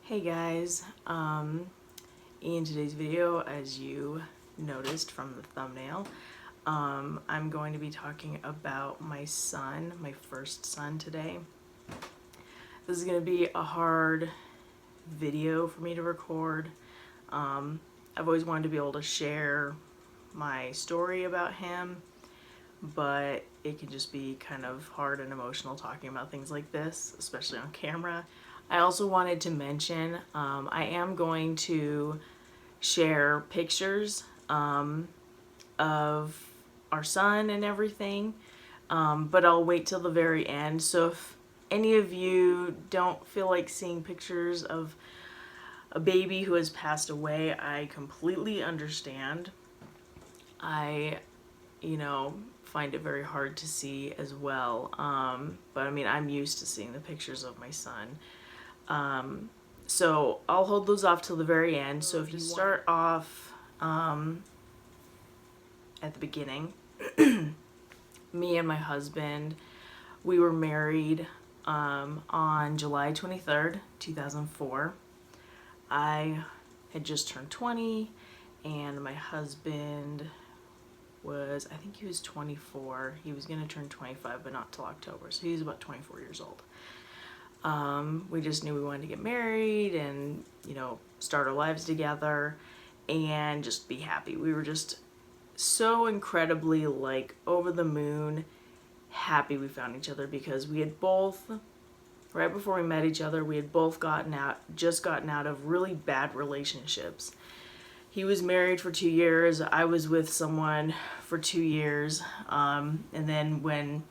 Hey guys, in today's video, as you noticed from the thumbnail, I'm going to be talking about my son, my first son today. This is going to be a hard video for me to record. I've always wanted to be able to share my story about him, but it can just be kind of hard and emotional talking about things like this, especially on camera. I also wanted to mention I am going to share pictures of our son and everything, but I'll wait till the very end. So if any of you don't feel like seeing pictures of a baby who has passed away, I completely understand. I find it very hard to see as well. But I mean, I'm used to seeing the pictures of my son. So I'll hold those off till the very end. So if you start off at the beginning, me and my husband, we were married on July 23rd, 2004. I had just turned 20 and my husband was, I think he was 24. He was going to turn 25, but not till October. So he was about 24 years old. We just knew we wanted to get married and, start our lives together and just be happy. We were just so incredibly over the moon happy we found each other, because we had both, right before we met each other, we had both just gotten out of really bad relationships. He was married for 2 years. I was with someone for 2 years. And then when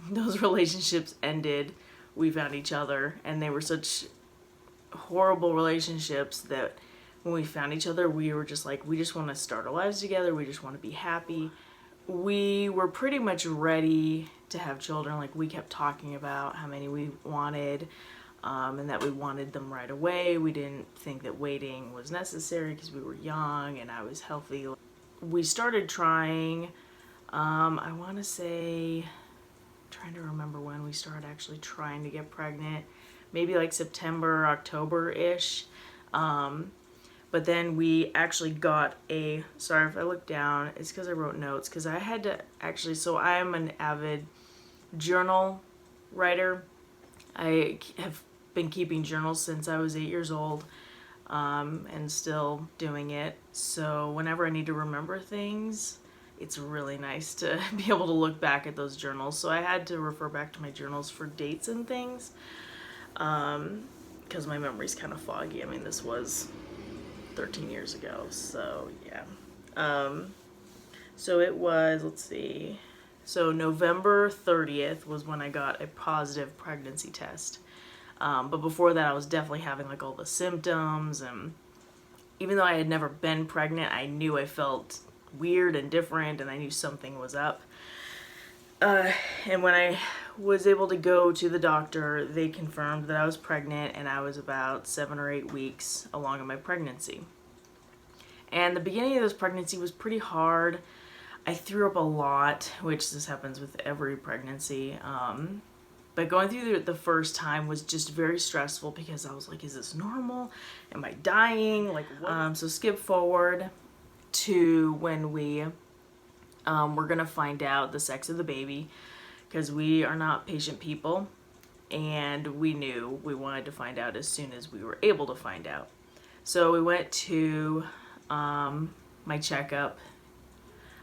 those relationships ended, we found each other, and they were such horrible relationships that when we found each other, we were just like, we just want to start our lives together. We just want to be happy. We were pretty much ready to have children. We kept talking about how many we wanted, and that we wanted them right away. We didn't think that waiting was necessary because we were young and I was healthy. We started trying, I want to say, trying to remember when we started actually trying to get pregnant, maybe September, October-ish. But then we actually got sorry if I look down, it's because I wrote notes, because I had to actually, so I am an avid journal writer. I have been keeping journals since I was 8 years old, and still doing it. So whenever I need to remember things, it's really nice to be able to look back at those journals. So I had to refer back to my journals for dates and things, because my memory's kind of foggy. I mean, this was 13 years ago, so yeah. So it was, let's see, so November 30th was when I got a positive pregnancy test. But before that, I was definitely having all the symptoms, and even though I had never been pregnant, I knew I felt weird and different, and I knew something was up. And when I was able to go to the doctor, they confirmed that I was pregnant, and I was about 7 or 8 weeks along in my pregnancy. And the beginning of this pregnancy was pretty hard. I threw up a lot, which this happens with every pregnancy. But going through the first time was just very stressful, because I was like, is this normal? Am I dying? So skip forward to when we were gonna find out the sex of the baby, because we are not patient people, and we knew we wanted to find out as soon as we were able to find out. So we went to my checkup.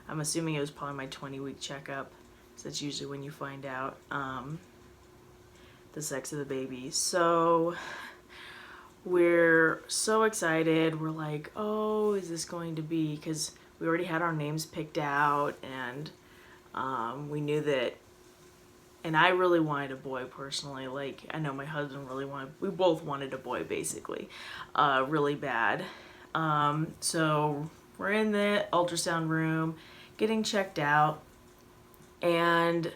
I'm assuming it was probably my 20-week checkup, so that's usually when you find out the sex of the baby. So we're so excited. We're like, oh, is this going to be, because we already had our names picked out, and we knew that, and I really wanted a boy personally. I know my husband really wanted, we both wanted a boy basically, really bad. So we're in the ultrasound room getting checked out, and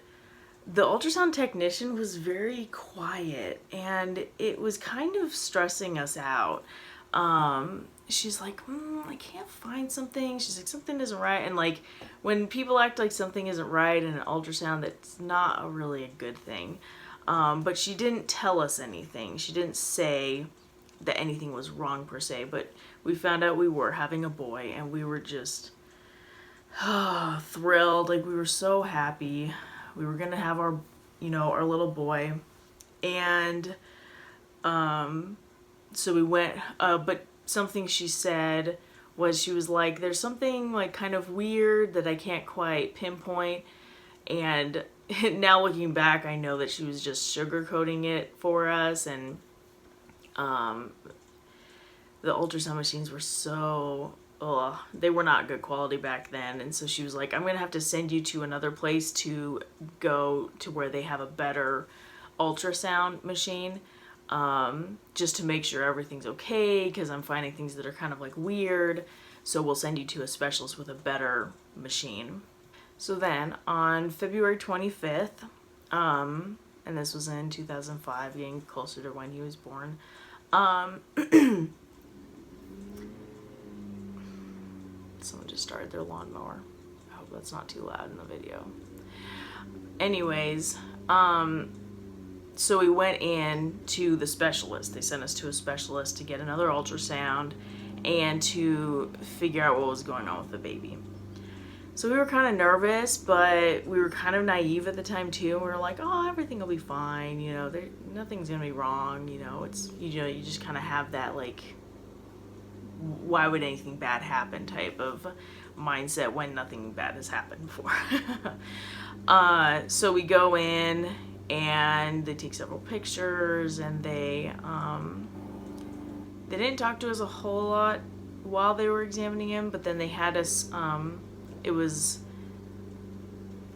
the ultrasound technician was very quiet, and it was kind of stressing us out. She's like, I can't find something. She's like, something isn't right. And when people act like something isn't right in an ultrasound, that's not really a good thing. But she didn't tell us anything. She didn't say that anything was wrong per se, but we found out we were having a boy, and we were just thrilled. Like, we were so happy. We were gonna have our, our little boy. And so we went, but something she said was, she was like, there's something like kind of weird that I can't quite pinpoint. And now looking back, I know that she was just sugarcoating it for us. And the ultrasound machines were so, they were not good quality back then. And so she was like, I'm going to have to send you to another place to go to where they have a better ultrasound machine, just to make sure everything's okay, because I'm finding things that are kind of like weird. So we'll send you to a specialist with a better machine. So then on February 25th, and this was in 2005, getting closer to when he was born, someone just started their lawnmower. I hope that's not too loud in the video. Anyways, so we went in to the specialist. They sent us to a specialist to get another ultrasound and to figure out what was going on with the baby. So we were kind of nervous, but we were kind of naive at the time too. We were like, oh, everything will be fine. Nothing's gonna be wrong. It's, you just kind of have that like, why would anything bad happen type of mindset when nothing bad has happened before. So we go in and they take several pictures, and they didn't talk to us a whole lot while they were examining him, but then they had us, it was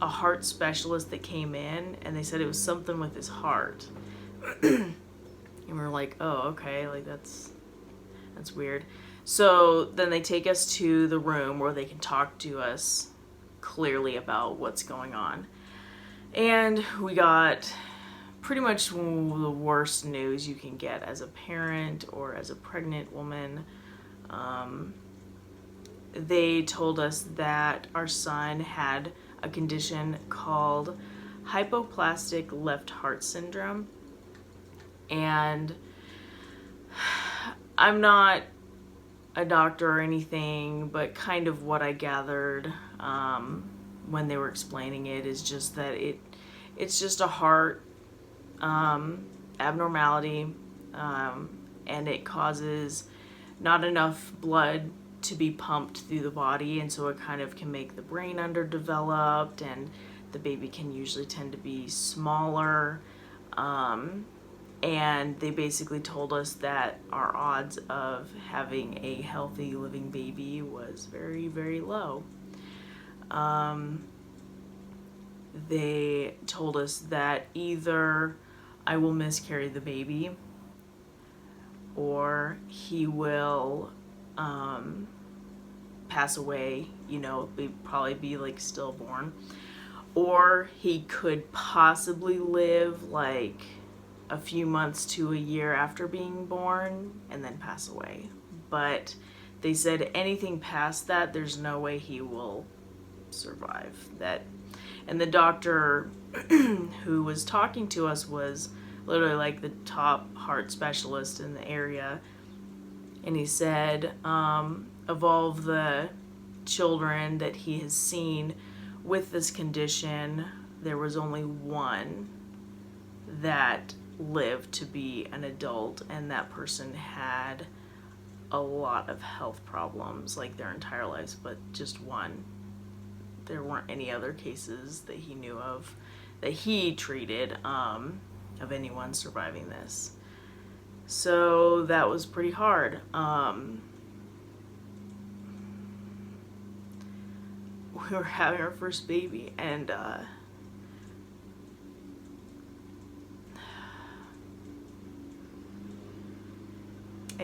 a heart specialist that came in, and they said it was something with his heart. And we were like, oh, okay, like that's weird. So then they take us to the room where they can talk to us clearly about what's going on. And we got pretty much the worst news you can get as a parent or as a pregnant woman. They told us that our son had a condition called hypoplastic left heart syndrome. And I'm not a doctor or anything, but kind of what I gathered when they were explaining it is just that it's just a heart abnormality, and it causes not enough blood to be pumped through the body, and so it kind of can make the brain underdeveloped, and the baby can usually tend to be smaller. And they basically told us that our odds of having a healthy living baby was very, very low. They told us that either I will miscarry the baby, or he will pass away, probably be like stillborn, or he could possibly live like a few months to a year after being born and then pass away. But they said anything past that, there's no way he will survive that. And the doctor who was talking to us was literally like the top heart specialist in the area, and he said of all of the children that he has seen with this condition, there was only one that lived to be an adult, and that person had a lot of health problems like their entire lives, but just one. There weren't any other cases that he knew of that he treated of anyone surviving this. So that was pretty hard. We were having our first baby, and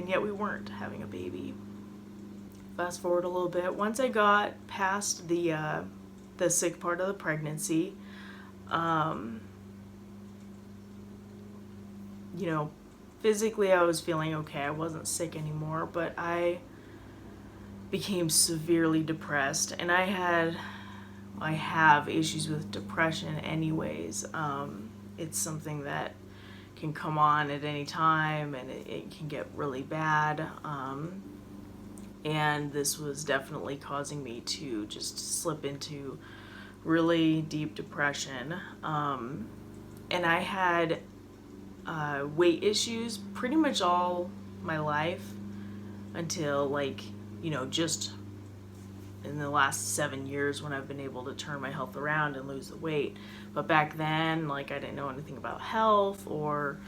yet we weren't having a baby. Fast forward a little bit. Once I got past the sick part of the pregnancy, physically I was feeling okay. I wasn't sick anymore, but I became severely depressed, and I have issues with depression anyways. It's something that can come on at any time, and it can get really bad. And this was definitely causing me to just slip into really deep depression. And I had weight issues pretty much all my life until, like, you know, just in the last 7 years when I've been able to turn my health around and lose the weight. But back then, like, I didn't know anything about health or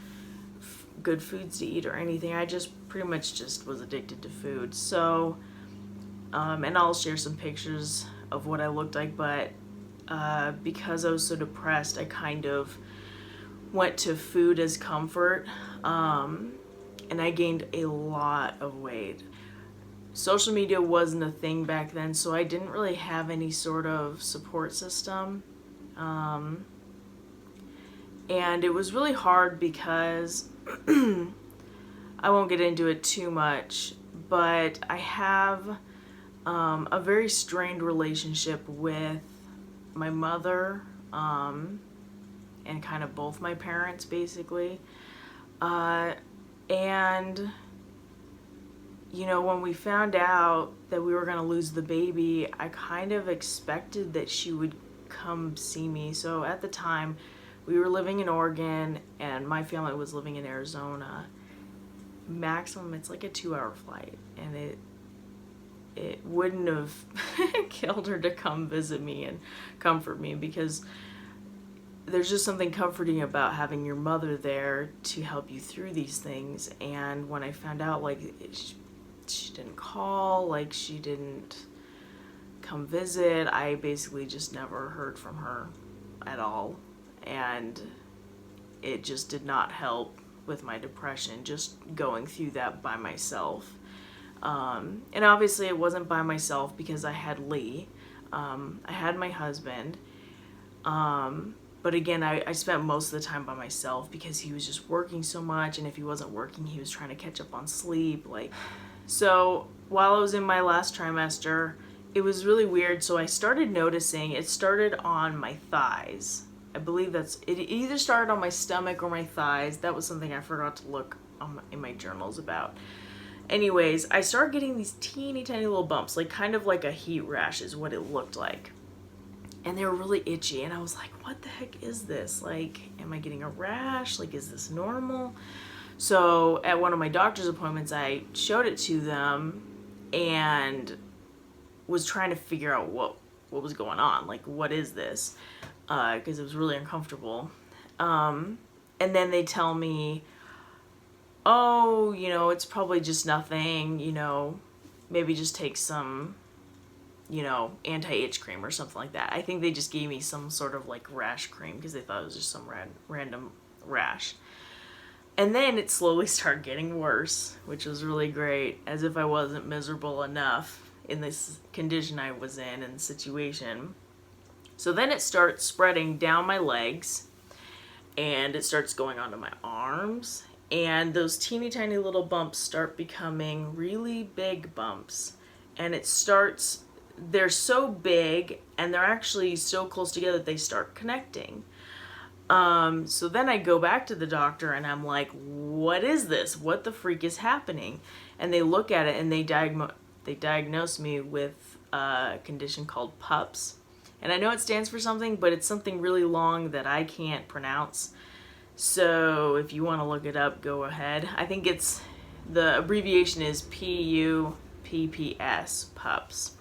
good foods to eat or anything. I just pretty much just was addicted to food. So, and I'll share some pictures of what I looked like, but because I was so depressed, I kind of went to food as comfort, and I gained a lot of weight. Social media wasn't a thing back then, so I didn't really have any sort of support system. And it was really hard because I won't get into it too much, but I have a very strained relationship with my mother, and kind of both my parents, basically. And you know, when we found out that we were going to lose the baby, I kind of expected that she would come see me. So at the time, we were living in Oregon and my family was living in Arizona. Maximum, it's like a 2-hour flight, and it wouldn't have killed her to come visit me and comfort me, because there's just something comforting about having your mother there to help you through these things. And when I found out, like, she didn't call, like, she didn't come visit, I basically just never heard from her at all. And it just did not help with my depression, just going through that by myself. And obviously it wasn't by myself because I had Lee. I had my husband. But again, I spent most of the time by myself because he was just working so much, and if he wasn't working, he was trying to catch up on sleep. Like, so while I was in my last trimester, it was really weird. So I started noticing, it started on my thighs. I believe it either started on my stomach or my thighs. That was something I forgot to look in my journals about. Anyways, I started getting these teeny tiny little bumps, like kind of like a heat rash is what it looked like. And they were really itchy, and I was like, what the heck is this? Like, am I getting a rash? Like, is this normal? So at one of my doctor's appointments, I showed it to them and was trying to figure out what was going on. Like, what is this? Because it was really uncomfortable. And then they tell me, oh, you know, it's probably just nothing, you know, maybe just take some, you know, anti-itch cream or something like that. I think they just gave me some sort of like rash cream because they thought it was just some random rash. And then it slowly started getting worse, which was really great, as if I wasn't miserable enough in this condition I was in and situation. So then it starts spreading down my legs, and it starts going onto my arms, and those teeny tiny little bumps start becoming really big bumps. And they're so big, and they're actually so close together that they start connecting. So then I go back to the doctor and I'm like, what is this? What the freak is happening? And they look at it and they diagnose me with a condition called PUPS. And I know it stands for something, but it's something really long that I can't pronounce. So if you want to look it up, go ahead. I think the abbreviation is PUPPS, PUPS.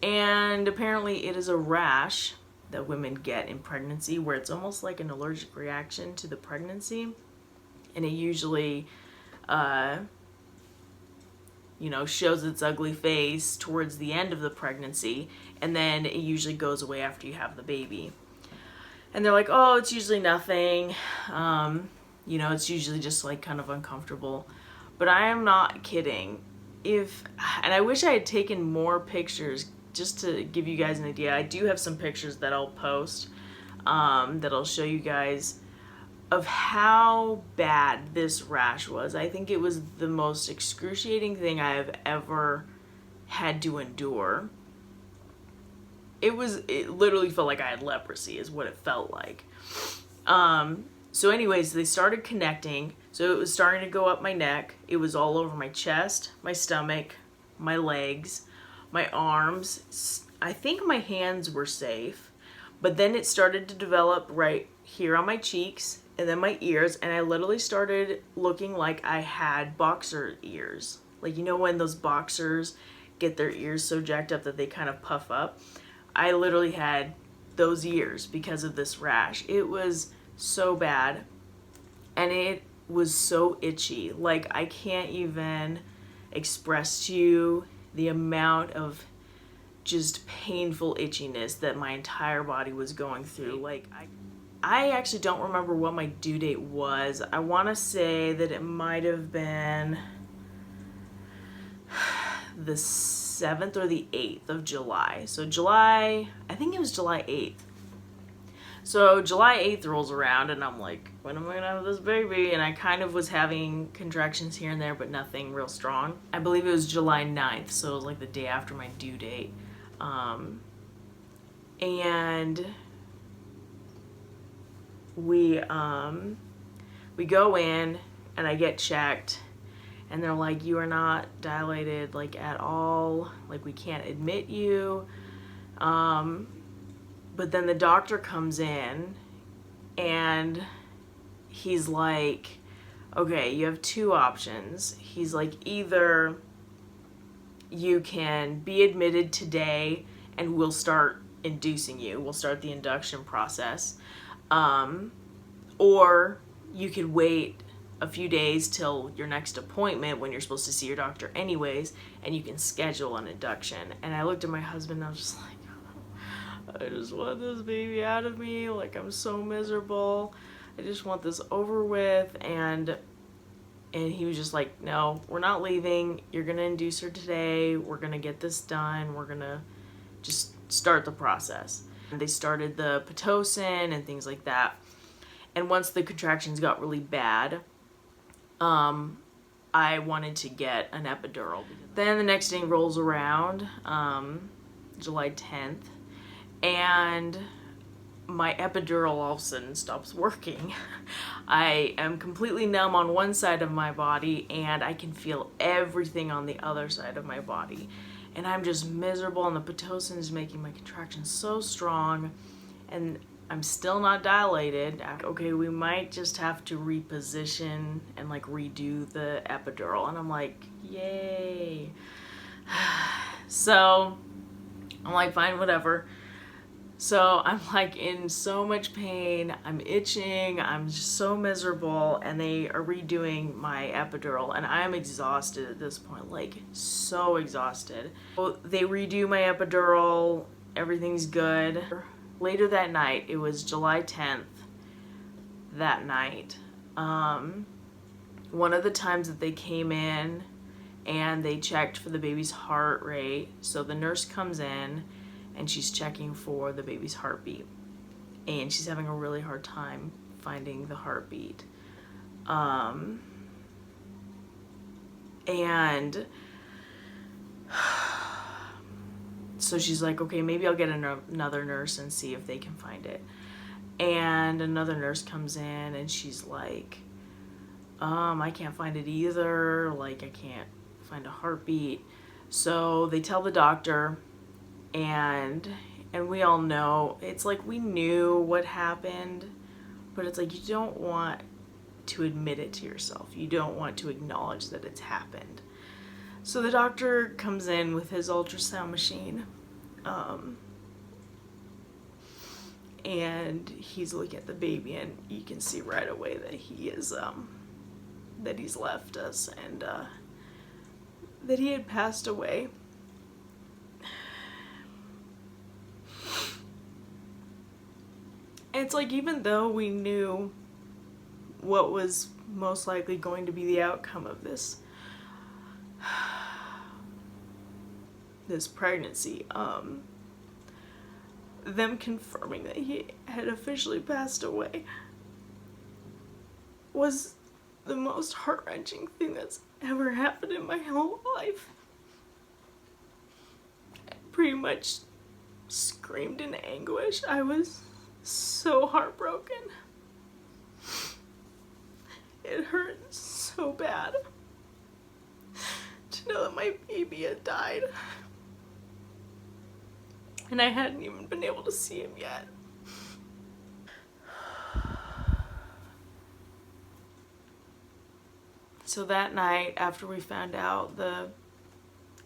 And apparently it is a rash that women get in pregnancy where it's almost like an allergic reaction to the pregnancy. And it usually, you know, shows its ugly face towards the end of the pregnancy, and then it usually goes away after you have the baby. And they're like, oh, it's usually nothing. You know, it's usually just like kind of uncomfortable. But I am not kidding. And I wish I had taken more pictures just to give you guys an idea. I do have some pictures that I'll post that'll show you guys of how bad this rash was. I think it was the most excruciating thing I have ever had to endure. It literally felt like I had leprosy is what it felt like. So anyways, they started connecting. So it was starting to go up my neck. It was all over my chest, my stomach, my legs, my arms. I think my hands were safe. But then it started to develop right here on my cheeks and then my ears. And I literally started looking like I had boxer ears. Like, you know when those boxers get their ears so jacked up that they kind of puff up? I literally had those ears because of this rash. It was so bad. And it was so itchy. Like, I can't even express to you the amount of just painful itchiness that my entire body was going through. Like, I actually don't remember what my due date was. I want to say that it might have been the 7th or the 8th of July. So July, I think it was July 8th. So July 8th rolls around and I'm like, when am I gonna have this baby? And I kind of was having contractions here and there, but nothing real strong. I believe it was July 9th, so it was like the day after my due date. And we go in and I get checked and they're like, you are not dilated like at all. Like, we can't admit you. But then the doctor comes in and he's like, okay, you have two options. He's like, either you can be admitted today and we'll start inducing you. We'll start the induction process. Or you could wait a few days till your next appointment when you're supposed to see your doctor anyways, and you can schedule an induction. And I looked at my husband and I was just like, I just want this baby out of me. Like, I'm so miserable. I just want this over with. And he was just like, no, we're not leaving. You're going to induce her today. We're going to get this done. We're going to just start the process. And they started the Pitocin and things like that. And once the contractions got really bad, I wanted to get an epidural. Then the next day rolls around, July 10th. And my epidural all of a sudden stops working. I am completely numb on one side of my body and I can feel everything on the other side of my body. And I'm just miserable and the Pitocin is making my contractions so strong and I'm still not dilated. Okay, we might just have to reposition and like redo the epidural. And I'm like, yay. So I'm like, fine, whatever. So I'm like in so much pain, I'm itching, I'm just so miserable, and they are redoing my epidural, and I'm exhausted at this point, like so exhausted. So they redo my epidural, everything's good. Later that night, it was July 10th, that night, one of the times that they came in and they checked for the baby's heart rate, so the nurse comes in, and she's checking for the baby's heartbeat. And she's having a really hard time finding the heartbeat. And so she's like, okay, maybe I'll get another nurse and see if they can find it. And another nurse comes in and she's like, I can't find it either. Like, I can't find a heartbeat. So they tell the doctor, and we all know, it's like we knew what happened, but it's like you don't want to admit it to yourself. You don't want to acknowledge that it's happened. So the doctor comes in with his ultrasound machine, and he's looking at the baby, and you can see right away that he is, that he's left us, and that he had passed away. And it's like, even though we knew what was most likely going to be the outcome of this pregnancy, them confirming that he had officially passed away was the most heart-wrenching thing that's ever happened in my whole life. I pretty much screamed in anguish. I was so heartbroken. it hurt so bad to know that my baby had died. And I hadn't even been able to see him yet. So that night, after we found out,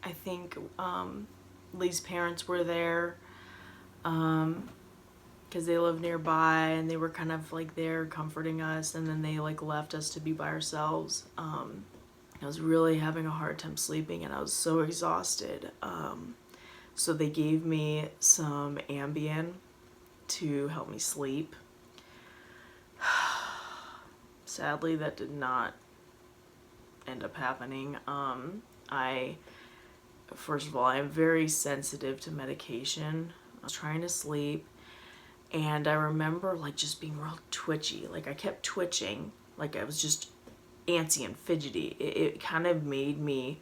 I think Lee's parents were there, because they live nearby, and they were kind of like there comforting us, and then they like left us to be by ourselves. I was really having a hard time sleeping, and I was so exhausted. So they gave me some Ambien to help me sleep. Sadly, that did not end up happening. First of all, I am very sensitive to medication. I was trying to sleep, and I remember like just being real twitchy. Like I kept twitching, like I was just antsy and fidgety. It kind of made me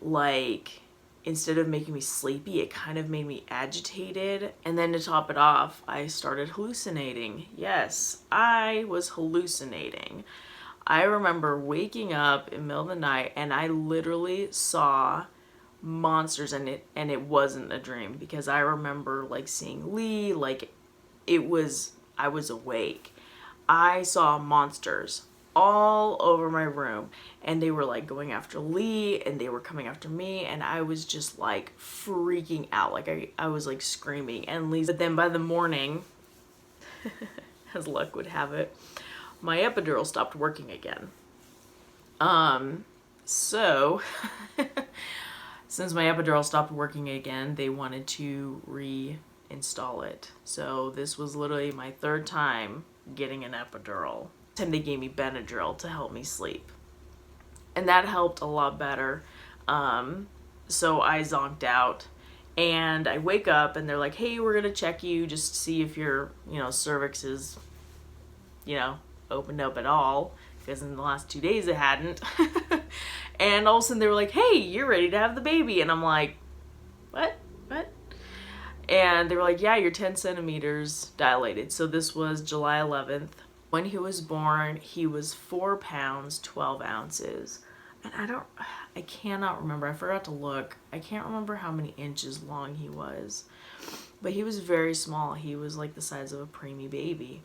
like, instead of making me sleepy, it kind of made me agitated. And then to top it off, I started hallucinating. Yes, I was hallucinating. I remember waking up in the middle of the night, and I literally saw monsters, and it wasn't a dream, because I remember like seeing Lee, like I was awake. I saw monsters all over my room, and they were like going after Lee, and they were coming after me, and I was just like freaking out. Like I was like screaming, and Lee. But then by the morning, as luck would have it, my epidural stopped working again. So since my epidural stopped working again, they wanted to reinstall it. So this was literally my third time getting an epidural. This time they gave me Benadryl to help me sleep, and that helped a lot better. So I zonked out, and I wake up, and they're like, hey, we're gonna check you just to see if your cervix is opened up at all, because in the last 2 days it hadn't. And all of a sudden they were like, hey, you're ready to have the baby. And I'm like, what? And they were like, yeah, you're 10 centimeters dilated. So this was July 11th. When he was born, he was 4 pounds, 12 ounces. And I cannot remember. I forgot to look. I can't remember how many inches long he was. But he was very small. He was like the size of a preemie baby.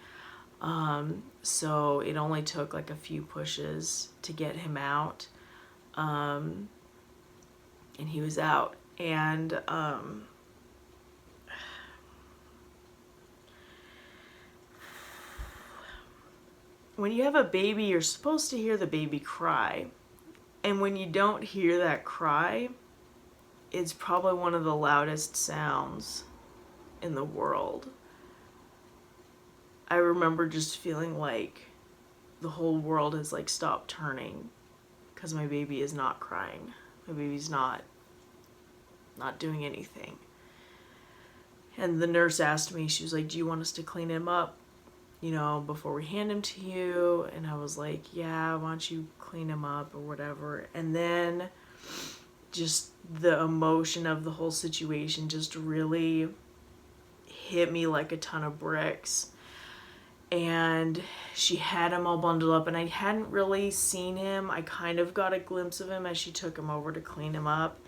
So it only took like a few pushes to get him out. And he was out. And when you have a baby, you're supposed to hear the baby cry. And when you don't hear that cry, it's probably one of the loudest sounds in the world. I remember just feeling like the whole world has like stopped turning, because my baby is not crying. My baby's not doing anything. And the nurse asked me, she was like, do you want us to clean him up, before we hand him to you? And I was like, yeah, why don't you clean him up or whatever. And then just the emotion of the whole situation just really hit me like a ton of bricks. And she had him all bundled up, and I hadn't really seen him. I kind of got a glimpse of him as she took him over to clean him up,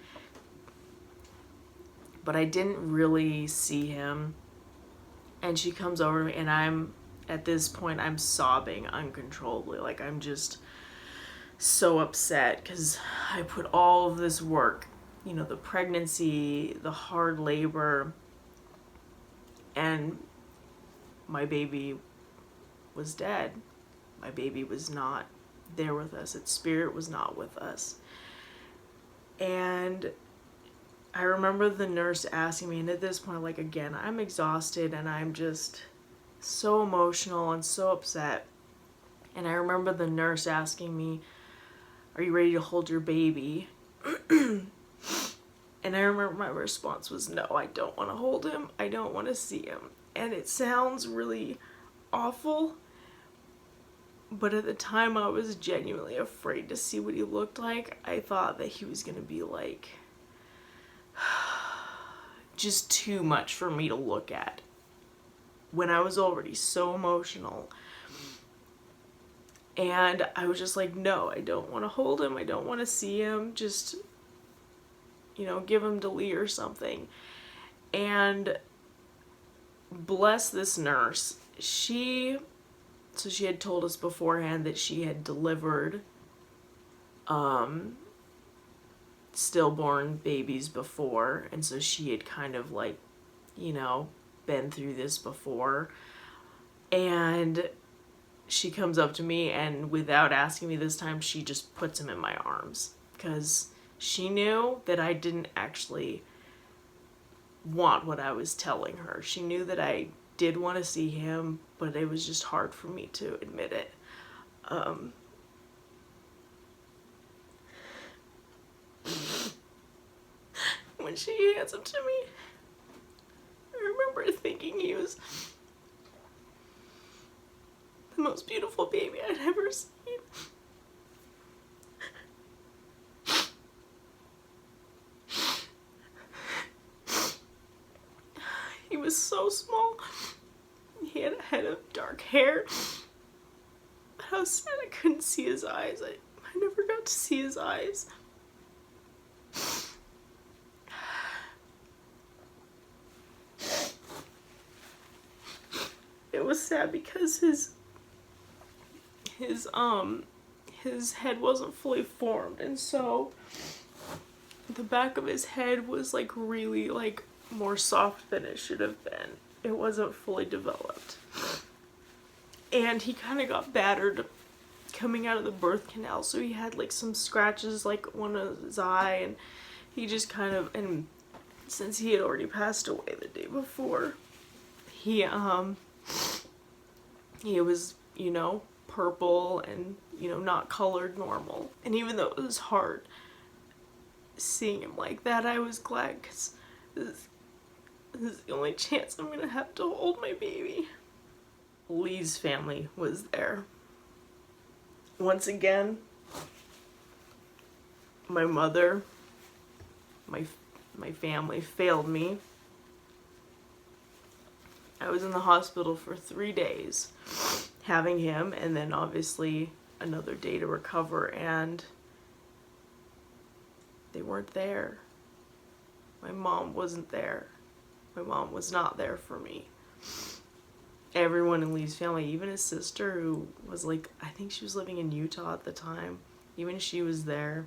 but I didn't really see him. And she comes over to me, and at this point I'm sobbing uncontrollably. Like I'm just so upset, because I put all of this work, the pregnancy, the hard labor, and my baby was dead. My baby was not there with us. Its spirit was not with us. And I remember the nurse asking me, and at this point, like, again, I'm exhausted, and I'm just so emotional and so upset. And I remember the nurse asking me, are you ready to hold your baby? And I remember my response was, no, I don't want to hold him. I don't want to see him. And it sounds really awful, but at the time I was genuinely afraid to see what he looked like. I thought that he was going to be like just too much for me to look at when I was already so emotional. And I was just like, no, I don't want to hold him. I don't want to see him. Just, you know, give him to Lee or something. And bless this nurse. She had told us beforehand that she had delivered stillborn babies before. And so she had kind of like, you know, been through this before. And she comes up to me, and without asking me this time, she just puts him in my arms, because she knew that I didn't actually want what I was telling her. She knew that I did want to see him, but it was just hard for me to admit it. When she hands him to me, I remember thinking he was the most beautiful baby I'd ever seen. He was so small. He had a head of dark hair. I was sad I couldn't see his eyes. I never got to see his eyes. It was sad because his head wasn't fully formed, and so the back of his head was like really like more soft than it should have been. It wasn't fully developed. And he kind of got battered coming out of the birth canal, so he had like some scratches like one of his eye, and he just kind of, and since he had already passed away the day before, he was, you know, purple and, you know, not colored normal. And even though it was hard seeing him like that, I was glad, because this is the only chance I'm gonna have to hold my baby. Lee's family was there. Once again, my mother, my family failed me. I was in the hospital for 3 days having him, and then obviously another day to recover, and they weren't there. My mom wasn't there. My mom was not there for me. Everyone in Lee's family, even his sister, who was like, I think she was living in Utah at the time, even she was there.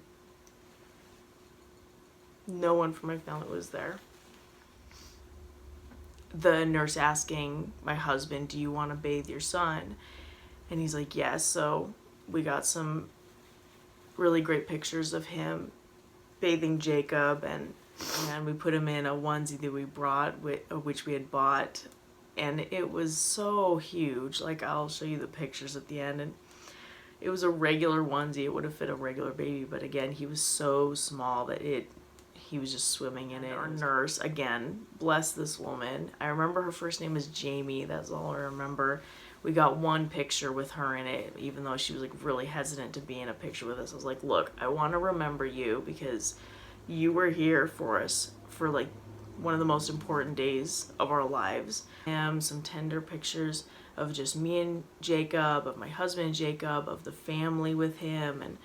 No one from my family was there. The nurse asking my husband, do you want to bathe your son? And he's like, yes. So we got some really great pictures of him bathing Jacob, and we put him in a onesie that we brought, which we had bought, and it was so huge. Like, I'll show you the pictures at the end, and it was a regular onesie. It would have fit a regular baby, but again, he was so small that he was just swimming in it. Our nurse, again, bless this woman. I remember her first name is Jamie. That's all I remember. We got one picture with her in it, even though she was like really hesitant to be in a picture with us. I was like, look, I want to remember you because you were here for us for like one of the most important days of our lives. And some tender pictures of just me and Jacob, of my husband and Jacob, of the family with him, and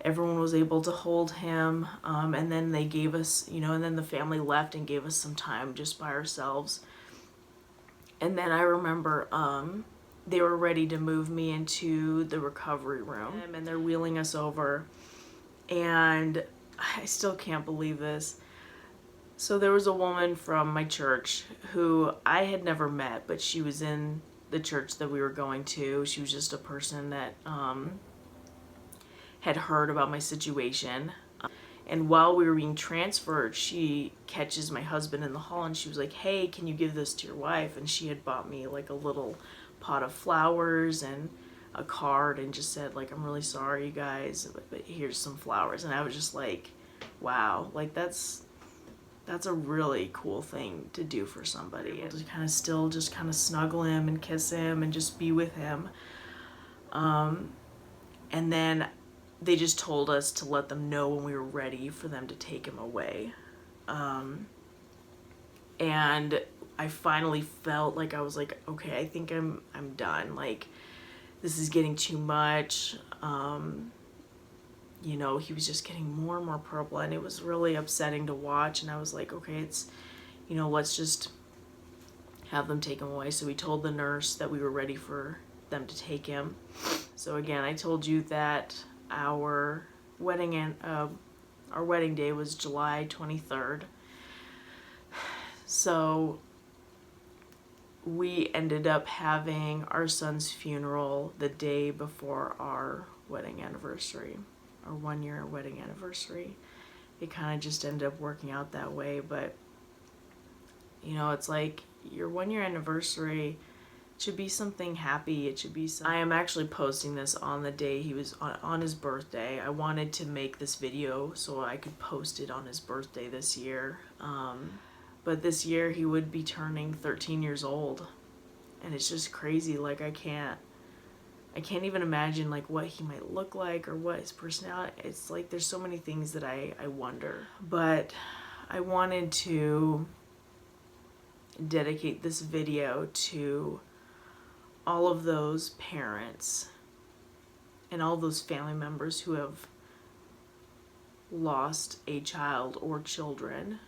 everyone was able to hold him. And then they gave us, you know, and then the family left and gave us some time just by ourselves. And then I remember they were ready to move me into the recovery room, and they're wheeling us over, and I still can't believe this. So there was a woman from my church who I had never met, but she was in the church that we were going to. She was just a person that had heard about my situation. And while we were being transferred, she catches my husband in the hall, and she was like, hey, can you give this to your wife? And she had bought me like a little pot of flowers and a card, and just said like, I'm really sorry, you guys, but here's some flowers. And I was just like, wow, like that's a really cool thing to do for somebody. And to kind of still just kind of snuggle him and kiss him and just be with him. And then they just told us to let them know when we were ready for them to take him away. And I finally felt like I was like, okay, I think I'm done. Like, this is getting too much. You know, he was just getting more and more purple, and it was really upsetting to watch. And I was like, okay, it's, you know, let's just have them take him away. So we told the nurse that we were ready for them to take him. So again, I told you that our wedding day was July 23rd. So we ended up having our son's funeral the day before our wedding anniversary, our 1-year wedding anniversary. It kind of just ended up working out that way, but you know, it's like your 1-year anniversary should be something happy. It should be something. I am actually posting this on the day he was on his birthday. I wanted to make this video so I could post it on his birthday this year. But this year he would be turning 13 years old, and it's just crazy. Like I can't even imagine like what he might look like or what his personality. It's like there's so many things that I wonder. But I wanted to dedicate this video to all of those parents and all those family members who have lost a child or children.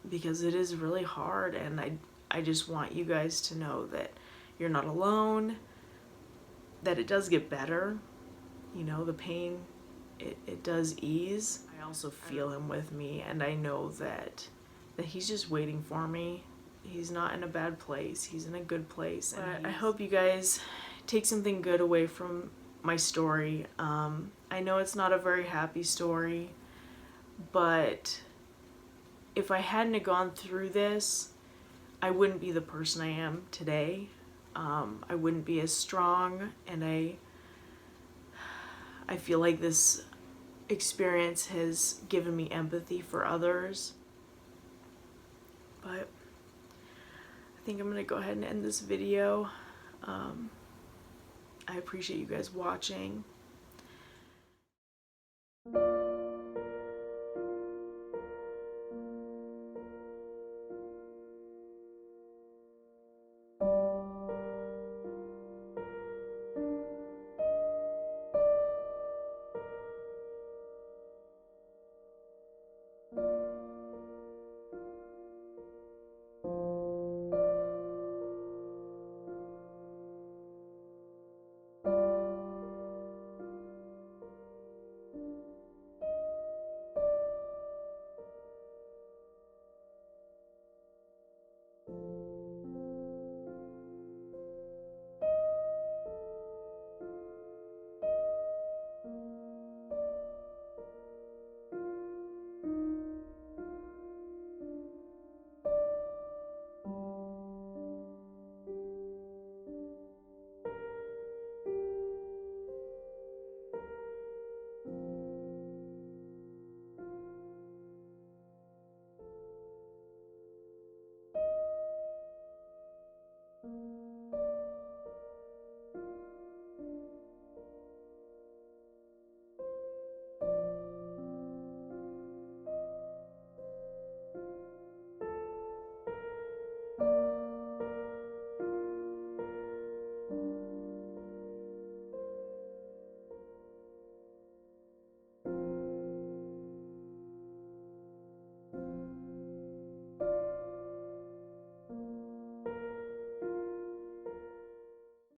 Because it is really hard, and I just want you guys to know that you're not alone, that it does get better, you know, the pain, it does ease. I also feel him with me, and I know that he's just waiting for me. He's not in a bad place, he's in a good place. And I hope you guys take something good away from my story. I know it's not a very happy story, but if I hadn't gone through this, I wouldn't be the person I am today. I wouldn't be as strong, and I feel like this experience has given me empathy for others. But I think I'm gonna go ahead and end this video. I appreciate you guys watching.